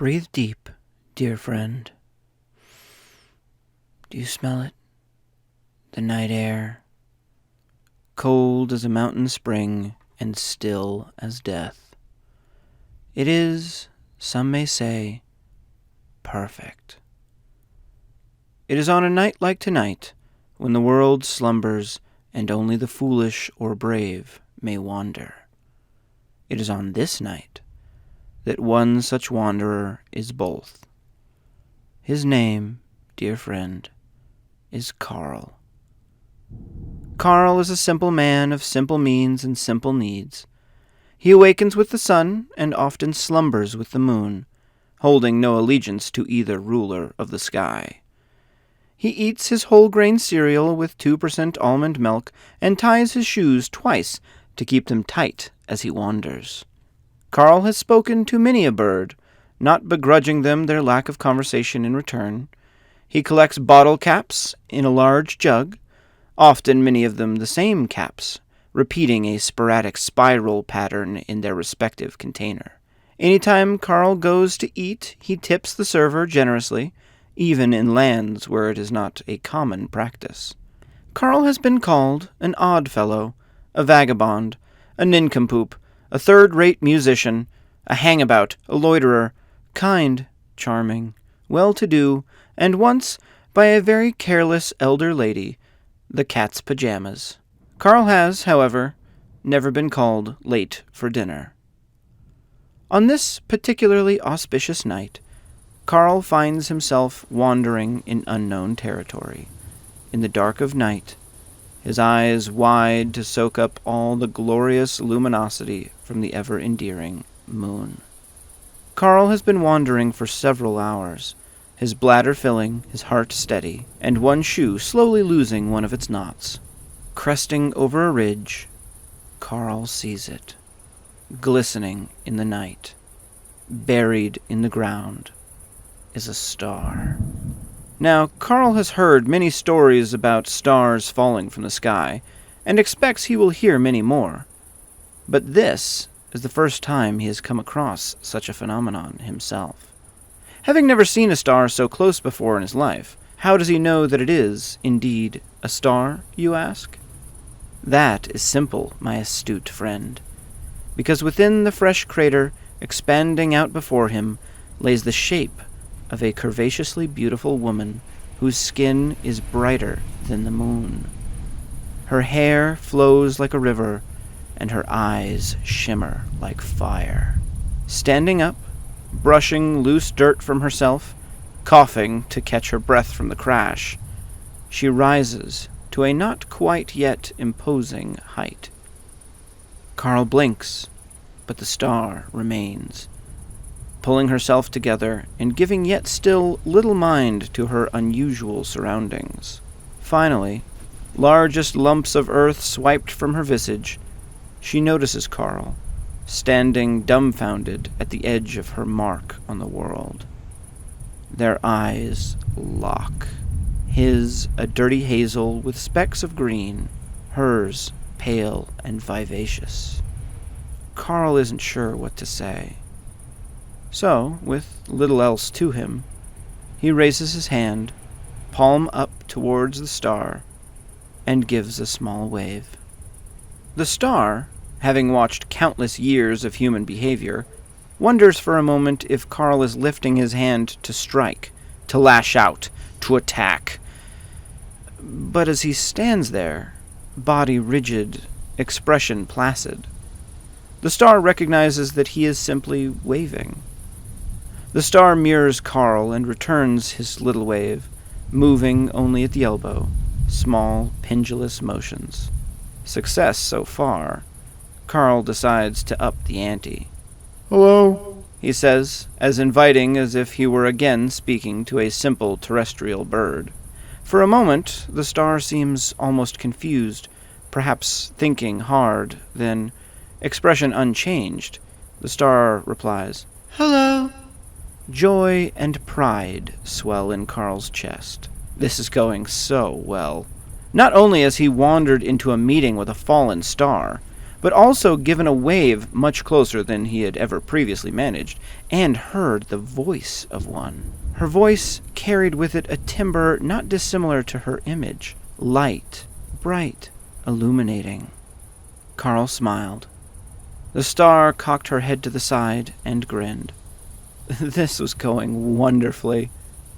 Breathe deep, dear friend. Do you smell it? The night air, cold as a mountain spring and still as death. It is, some may say, perfect. It is on a night like tonight, when the world slumbers and only the foolish or brave may wander. It is on this night that one such wanderer is both. His name, dear friend, is Carl. Carl is a simple man of simple means and simple needs. He awakens with the sun and often slumbers with the moon, holding no allegiance to either ruler of the sky. He eats his whole-grain cereal with 2% almond milk and ties his shoes twice to keep them tight as he wanders. Carl has spoken to many a bird, not begrudging them their lack of conversation in return. He collects bottle caps in a large jug, often many of them the same caps, repeating a sporadic spiral pattern in their respective container. Anytime Carl goes to eat, he tips the server generously, even in lands where it is not a common practice. Carl has been called an odd fellow, a vagabond, a nincompoop, a third-rate musician, a hangabout, a loiterer, kind, charming, well-to-do, and once, by a very careless elder lady, the cat's pajamas. Carl has, however, never been called late for dinner. On this particularly auspicious night, Carl finds himself wandering in unknown territory. In the dark of night, his eyes wide to soak up all the glorious luminosity from the ever-endearing moon. Carl has been wandering for several hours, his bladder filling, his heart steady, and one shoe slowly losing one of its knots. Cresting over a ridge, Carl sees it, glistening in the night. Buried in the ground is a star. Now, Carl has heard many stories about stars falling from the sky, and expects he will hear many more. But this is the first time he has come across such a phenomenon himself. Having never seen a star so close before in his life, how does he know that it is, indeed, a star, you ask? That is simple, my astute friend, because within the fresh crater, expanding out before him, lays the shape of a curvaceously beautiful woman whose skin is brighter than the moon. Her hair flows like a river, and her eyes shimmer like fire. Standing up, brushing loose dirt from herself, coughing to catch her breath from the crash, she rises to a not quite yet imposing height. Carl blinks, but the star remains, pulling herself together and giving yet still little mind to her unusual surroundings. Finally, largest lumps of earth swiped from her visage, she notices Carl, standing dumbfounded at the edge of her mark on the world. Their eyes lock. His a dirty hazel with specks of green, hers pale and vivacious. Carl isn't sure what to say. So, with little else to him, he raises his hand, palm up towards the star, and gives a small wave. The star, having watched countless years of human behavior, wonders for a moment if Carl is lifting his hand to strike, to lash out, to attack. But as he stands there, body rigid, expression placid, the star recognizes that he is simply waving. The star mirrors Carl and returns his little wave, moving only at the elbow, small, pendulous motions. Success so far. Carl decides to up the ante. "Hello," he says, as inviting as if he were again speaking to a simple terrestrial bird. For a moment, the star seems almost confused, perhaps thinking hard. Then, expression unchanged, the star replies, "Hello." Joy and pride swell in Carl's chest. This is going so well. Not only has he wandered into a meeting with a fallen star, but also given a wave much closer than he had ever previously managed, and heard the voice of one. Her voice carried with it a timbre not dissimilar to her image, light, bright, illuminating. Carl smiled. The star cocked her head to the side and grinned. This was going wonderfully.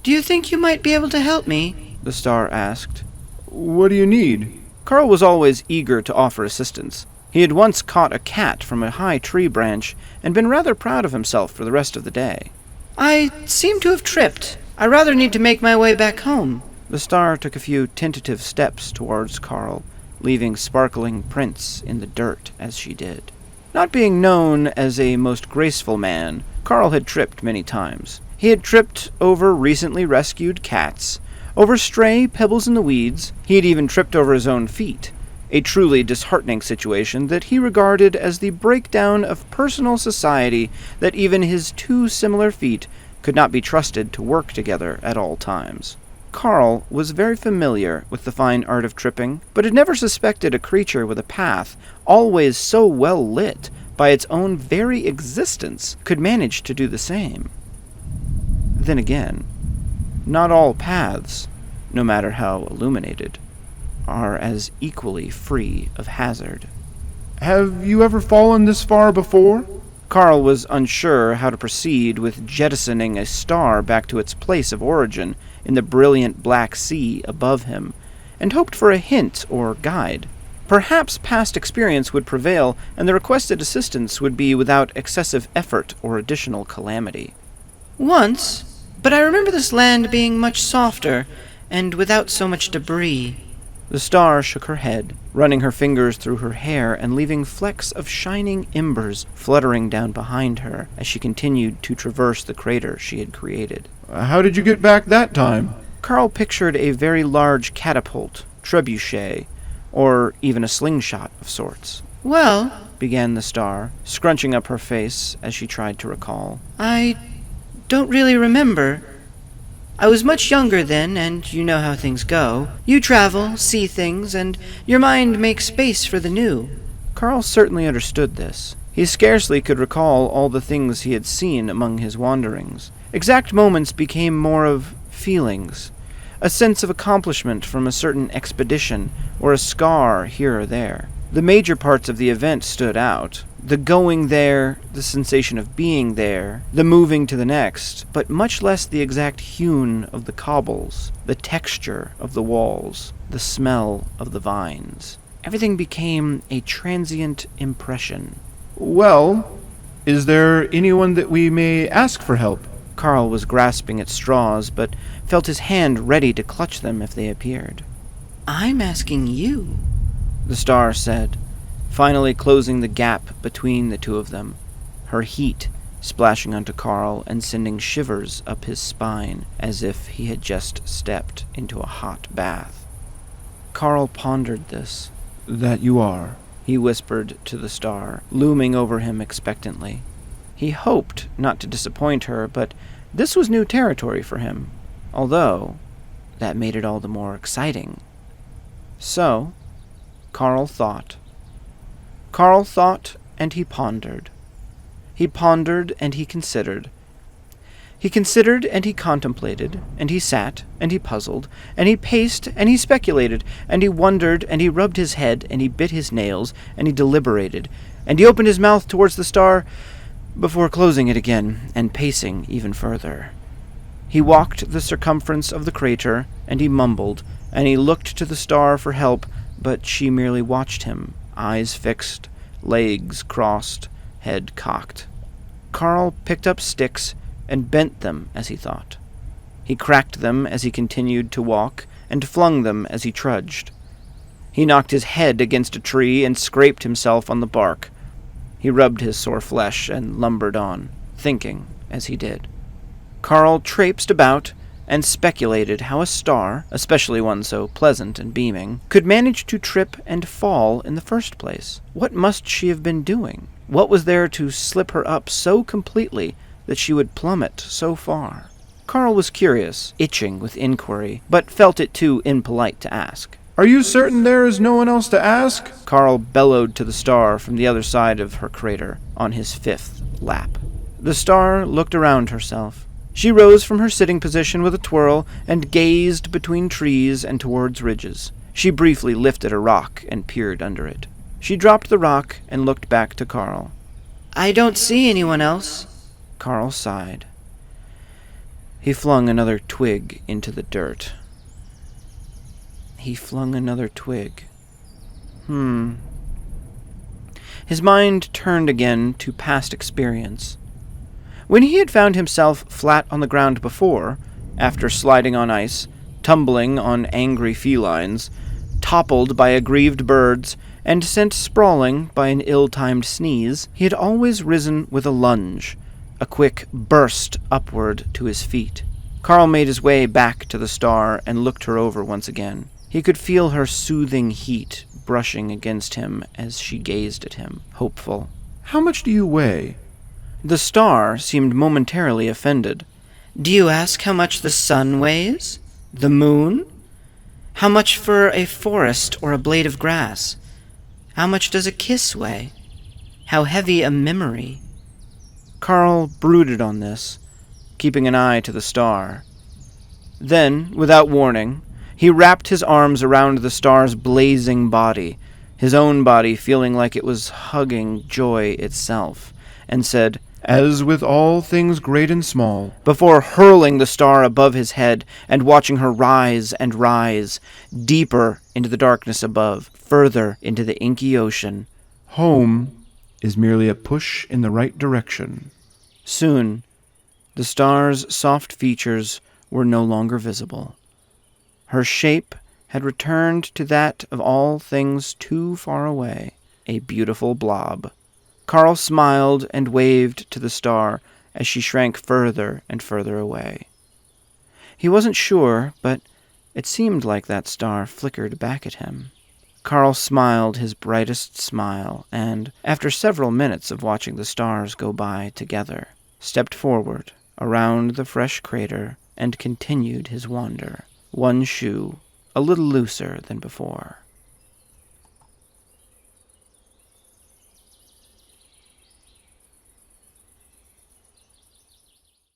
Do you think you might be able to help me? The star asked. What do you need? Carl was always eager to offer assistance. He had once caught a cat from a high tree branch and been rather proud of himself for the rest of the day. I seem to have tripped. I rather need to make my way back home. The star took a few tentative steps towards Carl, leaving sparkling prints in the dirt as she did. Not being known as a most graceful man, Carl had tripped many times. He had tripped over recently rescued cats, over stray pebbles in the weeds. He had even tripped over his own feet, a truly disheartening situation that he regarded as the breakdown of personal society, that even his two similar feet could not be trusted to work together at all times. Carl was very familiar with the fine art of tripping, but had never suspected a creature with a path, always so well lit by its own very existence, could manage to do the same. Then again, not all paths, no matter how illuminated, are as equally free of hazard. Have you ever fallen this far before? Carl was unsure how to proceed with jettisoning a star back to its place of origin in the brilliant black sea above him, and hoped for a hint or guide. Perhaps past experience would prevail, and the requested assistance would be without excessive effort or additional calamity. Once, but I remember this land being much softer, and without so much debris. The star shook her head, running her fingers through her hair and leaving flecks of shining embers fluttering down behind her as she continued to traverse the crater she had created. How did you get back that time? Carl pictured a very large catapult, trebuchet, or even a slingshot of sorts. Well, Began the star, scrunching up her face as she tried to recall. I don't really remember. I was much younger then, and you know how things go. You travel, see things, and your mind makes space for the new. Carl certainly understood this. He scarcely could recall all the things he had seen among his wanderings. Exact moments became more of feelings, a sense of accomplishment from a certain expedition, or a scar here or there. The major parts of the event stood out. The going there, the sensation of being there, the moving to the next, but much less the exact hewn of the cobbles, the texture of the walls, the smell of the vines. Everything became a transient impression. Well, is there anyone that we may ask for help? Carl was grasping at straws, but felt his hand ready to clutch them if they appeared. I'm asking you, The star said, finally closing the gap between the two of them, her heat splashing onto Carl and sending shivers up his spine as if he had just stepped into a hot bath. Carl pondered this. That you are, he whispered to the star, looming over him expectantly. He hoped not to disappoint her, but this was new territory for him, although that made it all the more exciting. So, Carl thought. Carl thought, and he pondered. He pondered, and he considered. He considered, and he contemplated, and he sat, and he puzzled, and he paced, and he speculated, and he wondered, and he rubbed his head, and he bit his nails, and he deliberated, and he opened his mouth towards the star, before closing it again, and pacing even further. He walked the circumference of the crater, and he mumbled, and he looked to the star for help, but she merely watched him, eyes fixed, legs crossed, head cocked. Carl picked up sticks and bent them as he thought. He cracked them as he continued to walk, and flung them as he trudged. He knocked his head against a tree and scraped himself on the bark. He rubbed his sore flesh and lumbered on, thinking as he did. Carl traipsed about and speculated how a star, especially one so pleasant and beaming, could manage to trip and fall in the first place. What must she have been doing? What was there to slip her up so completely that she would plummet so far? Carl was curious, itching with inquiry, but felt it too impolite to ask. Are you certain there is no one else to ask? Carl bellowed to the star from the other side of her crater on his fifth lap. The star looked around herself. She rose from her sitting position with a twirl and gazed between trees and towards ridges. She briefly lifted a rock and peered under it. She dropped the rock and looked back to Carl. I don't see anyone else. Carl sighed. He flung another twig into the dirt. His mind turned again to past experience. When he had found himself flat on the ground before, after sliding on ice, tumbling on angry felines, toppled by aggrieved birds, and sent sprawling by an ill-timed sneeze, he had always risen with a lunge, a quick burst upward to his feet. Carl made his way back to the star and looked her over once again. He could feel her soothing heat brushing against him as she gazed at him, hopeful. How much do you weigh? The star seemed momentarily offended. Do you ask how much the sun weighs? The moon? How much for a forest or a blade of grass? How much does a kiss weigh? How heavy a memory? Carl brooded on this, keeping an eye to the star. Then, without warning, he wrapped his arms around the star's blazing body, his own body feeling like it was hugging joy itself, and said, As with all things great and small, before hurling the star above his head and watching her rise and rise, deeper into the darkness above, further into the inky ocean. Home is merely a push in the right direction. Soon, the star's soft features were no longer visible. Her shape had returned to that of all things too far away, a beautiful blob. Carl smiled and waved to the star as she shrank further and further away. He wasn't sure, but it seemed like that star flickered back at him. Carl smiled his brightest smile and, after several minutes of watching the stars go by together, stepped forward around the fresh crater and continued his wander, one shoe a little looser than before.